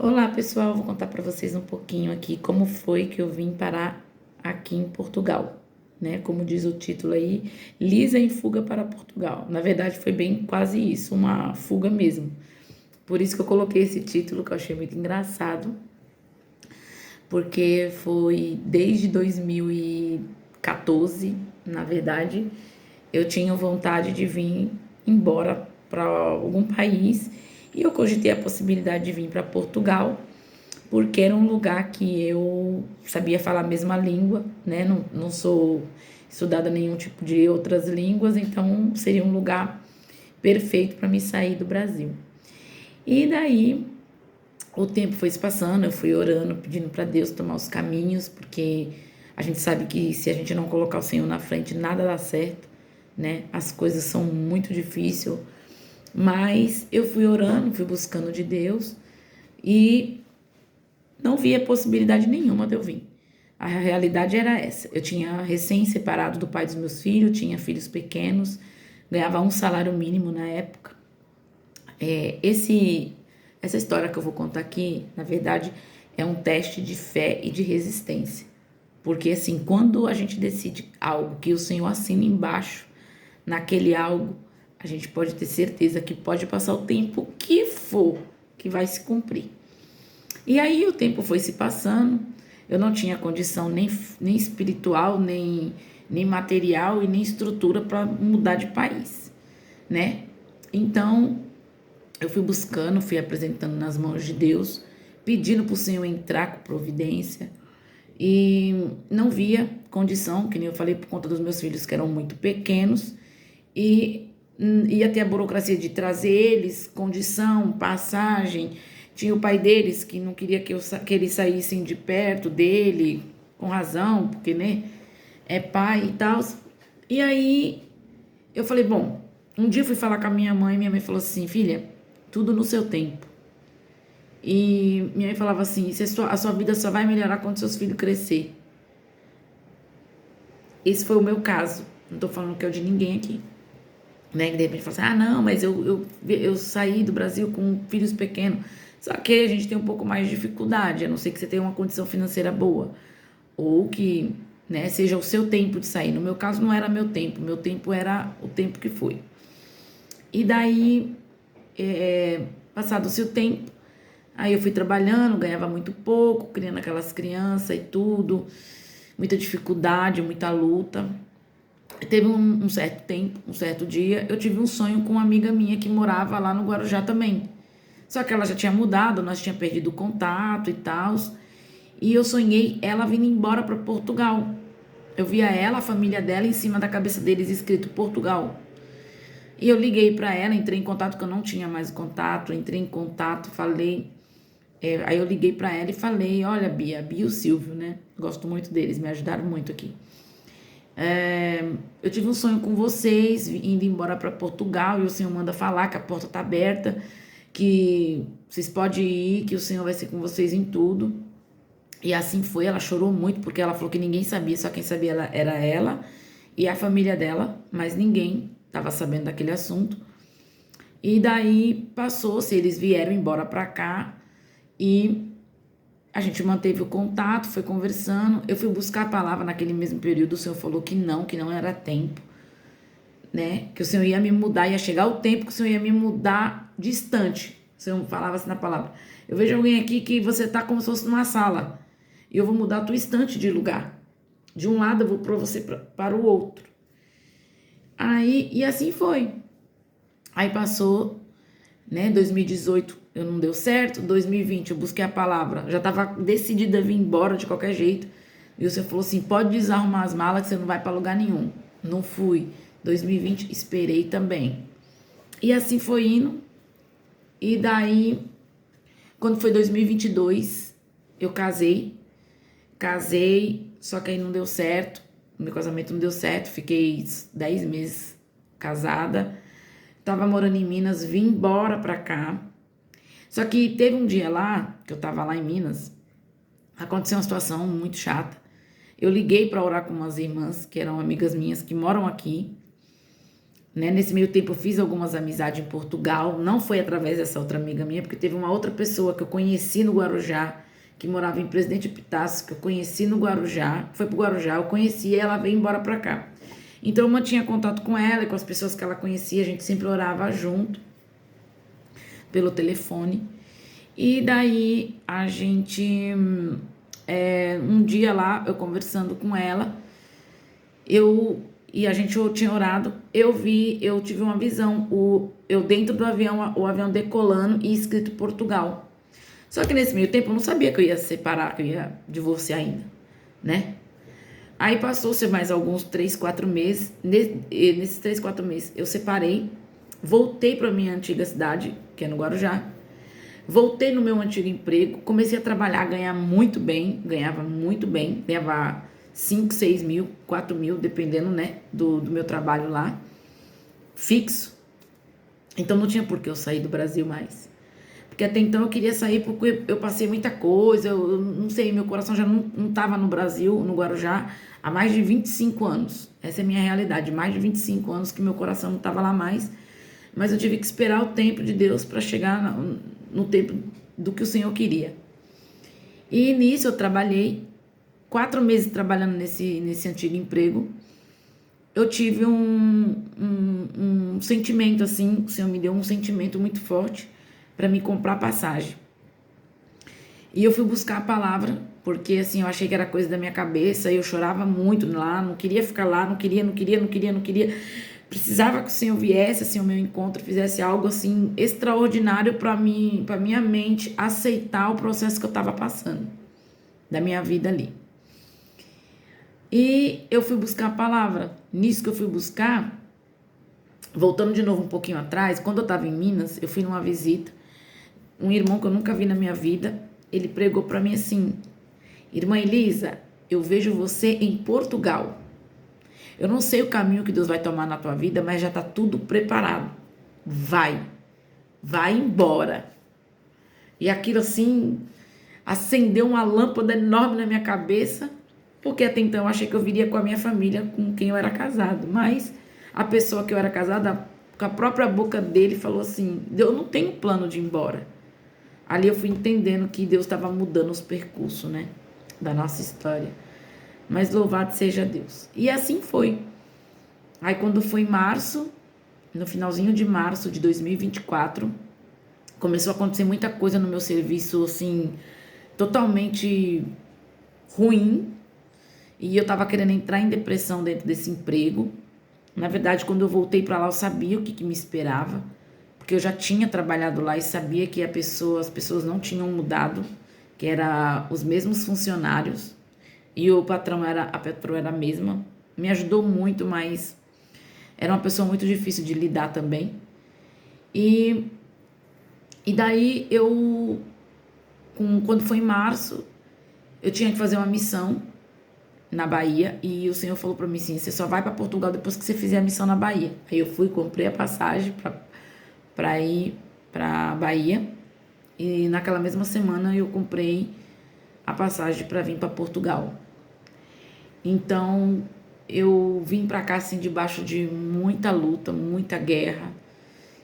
Olá pessoal, vou contar para vocês um pouquinho aqui como foi que eu vim parar aqui em Portugal, né? Como diz o título aí, Lisa em fuga para Portugal. Na verdade foi bem quase isso, uma fuga mesmo. Por isso que eu coloquei esse título que eu achei muito engraçado, porque foi desde 2014, na verdade, eu tinha vontade de vir embora para algum país e eu cogitei a possibilidade de vir para Portugal porque era um lugar que eu sabia falar a mesma língua, né? Não sou estudada nenhum tipo de outras línguas, então seria um lugar perfeito para me sair do Brasil. E daí o tempo foi se passando, eu fui orando, pedindo para Deus tomar os caminhos, porque a gente sabe que se a gente não colocar o Senhor na frente, nada dá certo, né? As coisas são muito difíceis, mas eu fui orando, fui buscando de Deus e não via possibilidade nenhuma de eu vir. A realidade era essa. Eu tinha recém-separado do pai dos meus filhos, tinha filhos pequenos, ganhava um salário mínimo na época. Essa história que eu vou contar aqui, na verdade, é um teste de fé e de resistência. Porque assim, quando a gente decide algo que o Senhor assina embaixo, naquele algo, a gente pode ter certeza que pode passar o tempo que for, que vai se cumprir. E aí o tempo foi se passando, eu não tinha condição nem espiritual, nem material e nem estrutura para mudar de país, né? Então eu fui buscando, fui apresentando nas mãos de Deus, pedindo para o Senhor entrar com providência e não via condição, que nem eu falei, por conta dos meus filhos que eram muito pequenos e ia ter a burocracia de trazer eles, condição, passagem. Tinha o pai deles que não queria que eles saíssem de perto dele, com razão, porque, né, é pai e tal. E aí eu falei, bom, um dia eu fui falar com a minha mãe falou assim, filha, tudo no seu tempo. E minha mãe falava assim, a sua vida só vai melhorar quando seus filhos crescer. Esse foi o meu caso. Não tô falando que é o de ninguém aqui. Né? Que de repente fala assim, ah, não, mas eu saí do Brasil com filhos pequenos. Só que a gente tem um pouco mais de dificuldade, a não ser que você tenha uma condição financeira boa. Ou que, né, seja o seu tempo de sair. No meu caso, não era meu tempo era o tempo que foi. E daí, passado o seu tempo, aí eu fui trabalhando, ganhava muito pouco, criando aquelas crianças e tudo, muita dificuldade, muita luta. Teve um certo tempo, um certo dia, eu tive um sonho com uma amiga minha que morava lá no Guarujá também. Só que ela já tinha mudado, nós tínhamos perdido o contato e tal. E eu sonhei ela vindo embora para Portugal. Eu via ela, a família dela, em cima da cabeça deles escrito Portugal. E eu liguei para ela, entrei em contato, que eu não tinha mais contato, entrei em contato, falei. Aí eu liguei para ela e falei: olha, Bia e o Silvio, né? Gosto muito deles, me ajudaram muito aqui. Eu tive um sonho com vocês, indo embora para Portugal, e o Senhor manda falar que a porta está aberta, que vocês podem ir, que o Senhor vai ser com vocês em tudo. E assim foi, ela chorou muito, porque ela falou que ninguém sabia, só quem sabia era ela e a família dela, mas ninguém estava sabendo daquele assunto. E daí passou-se, eles vieram embora para cá e a gente manteve o contato, foi conversando. Eu fui buscar a palavra naquele mesmo período. O Senhor falou que não era tempo, né? Que o Senhor ia me mudar, ia chegar o tempo que o Senhor ia me mudar distante. O Senhor falava assim na palavra: eu vejo alguém aqui que você tá como se fosse numa sala, e eu vou mudar a tua estante de lugar. De um lado eu vou para você para o outro. Aí, e assim foi. Aí passou, né? 2018 eu não deu certo, 2020 eu busquei a palavra, já estava decidida a vir embora de qualquer jeito. E o Senhor falou assim: pode desarrumar as malas que você não vai para lugar nenhum. Não fui. 2020 esperei também. E assim foi indo. E daí, quando foi 2022, eu casei. Casei, só que aí não deu certo. Meu casamento não deu certo. Fiquei 10 meses casada. Tava morando em Minas, vim embora pra cá. Só que teve um dia lá, que eu tava lá em Minas, aconteceu uma situação muito chata. Eu liguei pra orar com umas irmãs, que eram amigas minhas, que moram aqui. né? Nesse meio tempo eu fiz algumas amizades em Portugal, não foi através dessa outra amiga minha, porque teve uma outra pessoa que eu conheci no Guarujá, que morava em Presidente Epitácio, que eu conheci no Guarujá, foi pro Guarujá, eu conheci e ela veio embora pra cá. Então eu mantinha contato com ela e com as pessoas que ela conhecia, a gente sempre orava junto, pelo telefone. E daí a gente, um dia lá, eu conversando com ela, e a gente tinha orado, eu tive uma visão, eu dentro do avião, o avião decolando e escrito Portugal. Só que nesse meio tempo eu não sabia que eu ia separar, que eu ia divorciar ainda, né? Aí passou-se mais alguns 3, 4 meses, nesses 3, 4 meses eu separei, voltei para minha antiga cidade, que é no Guarujá, voltei no meu antigo emprego, comecei a trabalhar, ganhava muito bem, ganhava 5, 6 mil, 4 mil, dependendo, né, do meu trabalho lá, fixo. Então não tinha por que eu sair do Brasil mais. Porque até então eu queria sair porque eu passei muita coisa, eu não sei, meu coração já não estava no Brasil, no Guarujá, há mais de 25 anos. Essa é a minha realidade, mais de 25 anos que meu coração não estava lá mais. Mas eu tive que esperar o tempo de Deus para chegar no tempo do que o Senhor queria. E nisso eu trabalhei, 4 meses trabalhando nesse antigo emprego. Eu tive um sentimento assim, o Senhor me deu um sentimento muito forte para me comprar passagem. E eu fui buscar a palavra, porque assim, eu achei que era coisa da minha cabeça, e eu chorava muito lá, não queria ficar lá, não queria. Precisava que o Senhor viesse, assim, o meu encontro, fizesse algo assim extraordinário para mim, para minha mente aceitar o processo que eu estava passando da minha vida ali. E eu fui buscar a palavra. Nisso que eu fui buscar, voltando de novo um pouquinho atrás, quando eu estava em Minas, eu fui numa visita, um irmão que eu nunca vi na minha vida, ele pregou para mim assim: irmã Elisa, eu vejo você em Portugal. Eu não sei o caminho que Deus vai tomar na tua vida, mas já está tudo preparado. Vai embora. E aquilo assim acendeu uma lâmpada enorme na minha cabeça, porque até então eu achei que eu viria com a minha família, com quem eu era casado. Mas a pessoa que eu era casada, com a própria boca dele, falou assim: eu não tenho plano de ir embora. Ali eu fui entendendo que Deus estava mudando os percursos, né, da nossa história. Mas louvado seja Deus. E assim foi. Aí quando foi em março, no finalzinho de março de 2024, começou a acontecer muita coisa no meu serviço, assim, totalmente ruim. E eu tava querendo entrar em depressão dentro desse emprego. Na verdade, quando eu voltei para lá, eu sabia o que me esperava, porque eu já tinha trabalhado lá e sabia que as pessoas não tinham mudado, que eram os mesmos funcionários. E a patroa era a mesma. Me ajudou muito, mas era uma pessoa muito difícil de lidar também. E daí quando foi em março, eu tinha que fazer uma missão na Bahia. E o Senhor falou para mim assim: você só vai para Portugal depois que você fizer a missão na Bahia. Aí eu fui, comprei a passagem para ir para Bahia. E naquela mesma semana eu comprei a passagem para vir para Portugal. Então eu vim para cá assim debaixo de muita luta, muita guerra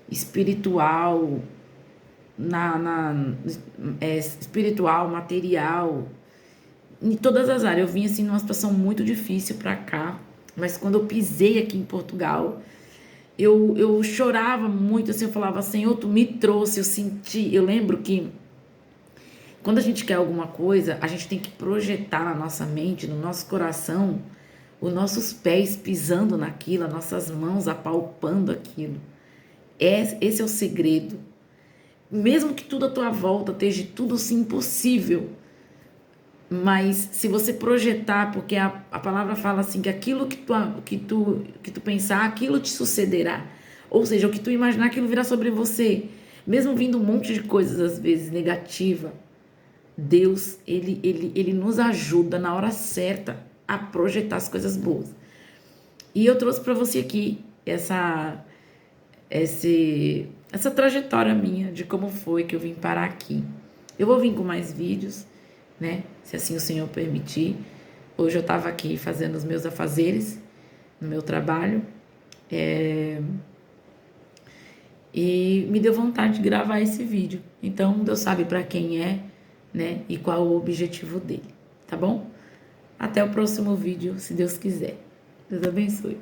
espiritual, espiritual, material, em todas as áreas. Eu vim assim numa situação muito difícil para cá, mas quando eu pisei aqui em Portugal, eu chorava muito, assim, eu falava: Senhor, tu me trouxe, eu lembro que quando a gente quer alguma coisa, a gente tem que projetar na nossa mente, no nosso coração, os nossos pés pisando naquilo, as nossas mãos apalpando aquilo. Esse é o segredo. Mesmo que tudo à tua volta esteja tudo assim impossível, mas se você projetar, porque a palavra fala assim, que aquilo que tu pensar, aquilo te sucederá. Ou seja, o que tu imaginar, aquilo virá sobre você. Mesmo vindo um monte de coisas, às vezes, negativa, Deus, ele nos ajuda na hora certa a projetar as coisas boas. E eu trouxe para você aqui essa trajetória minha de como foi que eu vim parar aqui. Eu vou vir com mais vídeos, né? Se assim o Senhor permitir. Hoje eu estava aqui fazendo os meus afazeres no meu trabalho E me deu vontade de gravar esse vídeo. Então, Deus sabe para quem é, né? E qual o objetivo dele, tá bom? Até o próximo vídeo, se Deus quiser. Deus abençoe.